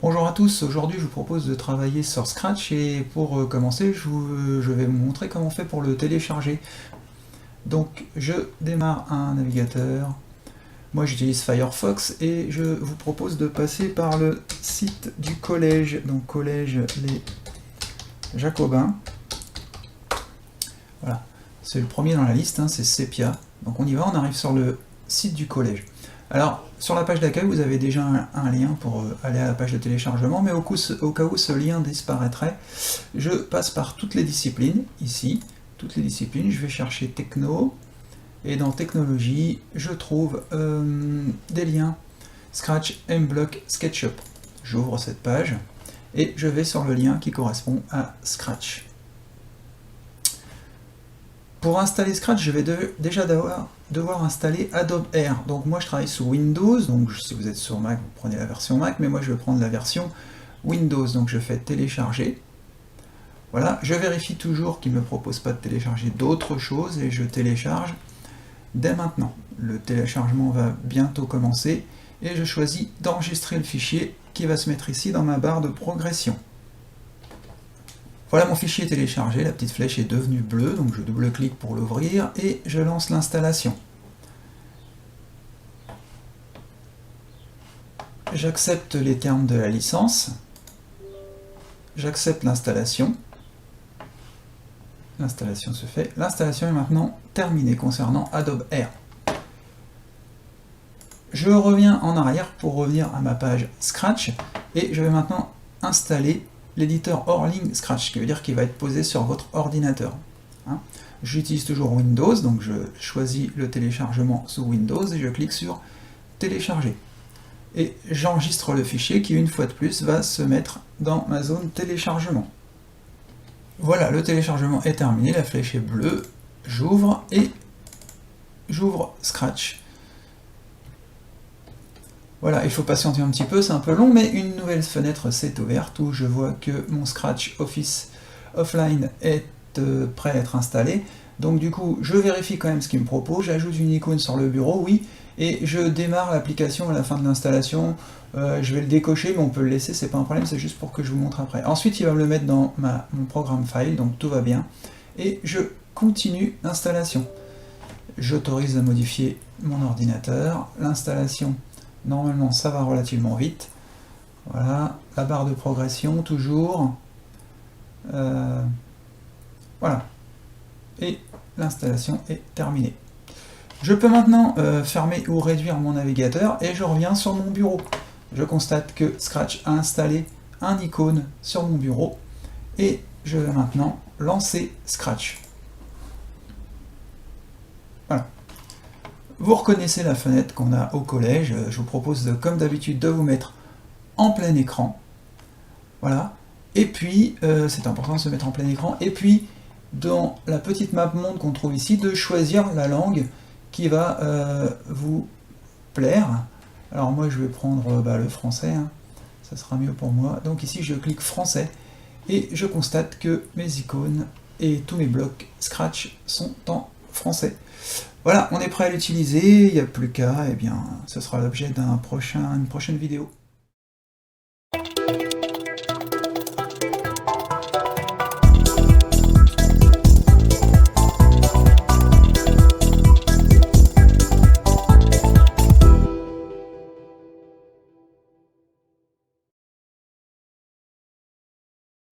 Bonjour à tous, aujourd'hui je vous propose de travailler sur Scratch et pour commencer je vais vous montrer comment on fait pour le télécharger. Donc je démarre un navigateur, moi j'utilise Firefox et je vous propose de passer par le site du collège, donc collège les Jacobins. Voilà, c'est le premier dans la liste, hein, c'est Sepia. Donc on y va, on arrive sur le site du collège. Alors, sur la page d'accueil, vous avez déjà un lien pour aller à la page de téléchargement, mais au cas où ce lien disparaîtrait, je passe par toutes les disciplines, ici, toutes les disciplines, je vais chercher Techno, et dans Technologie, je trouve des liens Scratch, MBlock, SketchUp. J'ouvre cette page, et je vais sur le lien qui correspond à Scratch. Pour installer Scratch, je vais déjà devoir installer Adobe Air. Donc moi je travaille sous Windows, donc si vous êtes sur Mac, vous prenez la version Mac, mais moi je vais prendre la version Windows. Donc je fais télécharger. Voilà, je vérifie toujours qu'il ne me propose pas de télécharger d'autres choses et je télécharge dès maintenant. Le téléchargement va bientôt commencer et je choisis d'enregistrer le fichier qui va se mettre ici dans ma barre de progression. Voilà, mon fichier est téléchargé, la petite flèche est devenue bleue, donc je double-clique pour l'ouvrir et je lance l'installation. J'accepte les termes de la licence, j'accepte l'installation. L'installation se fait. L'installation est maintenant terminée concernant Adobe Air. Je reviens en arrière pour revenir à ma page Scratch et je vais maintenant installer l'éditeur hors ligne Scratch, ce qui veut dire qu'il va être posé sur votre ordinateur. J'utilise toujours Windows, donc je choisis le téléchargement sous Windows et je clique sur télécharger. Et j'enregistre le fichier qui, une fois de plus, va se mettre dans ma zone téléchargement. Voilà, le téléchargement est terminé, la flèche est bleue, j'ouvre et j'ouvre Scratch. Voilà, il faut patienter un petit peu, c'est un peu long, mais une nouvelle fenêtre s'est ouverte où je vois que mon Scratch Office Offline est prêt à être installé. Donc du coup, je vérifie quand même ce qu'il me propose, j'ajoute une icône sur le bureau, oui, et je démarre l'application à la fin de l'installation. Je vais le décocher, mais on peut le laisser, c'est pas un problème, c'est juste pour que je vous montre après. Ensuite, il va me le mettre dans mon programme file, donc tout va bien. Et je continue l'installation. J'autorise à modifier mon ordinateur, l'installation. Normalement, ça va relativement vite. Voilà, la barre de progression, toujours. Voilà. Et l'installation est terminée. Je peux maintenant fermer ou réduire mon navigateur et je reviens sur mon bureau. Je constate que Scratch a installé un icône sur mon bureau et je vais maintenant lancer Scratch. Voilà. Vous reconnaissez la fenêtre qu'on a au collège, je vous propose comme d'habitude de vous mettre en plein écran. Voilà, et puis, c'est important de se mettre en plein écran, et puis dans la petite map monde qu'on trouve ici, de choisir la langue qui va vous plaire. Alors moi je vais prendre le français, hein. Ça sera mieux pour moi. Donc ici je clique français, et je constate que mes icônes et tous mes blocs Scratch sont en français. Voilà, on est prêt à l'utiliser, il n'y a plus qu'à, et bien, ce sera l'objet d'une prochaine vidéo.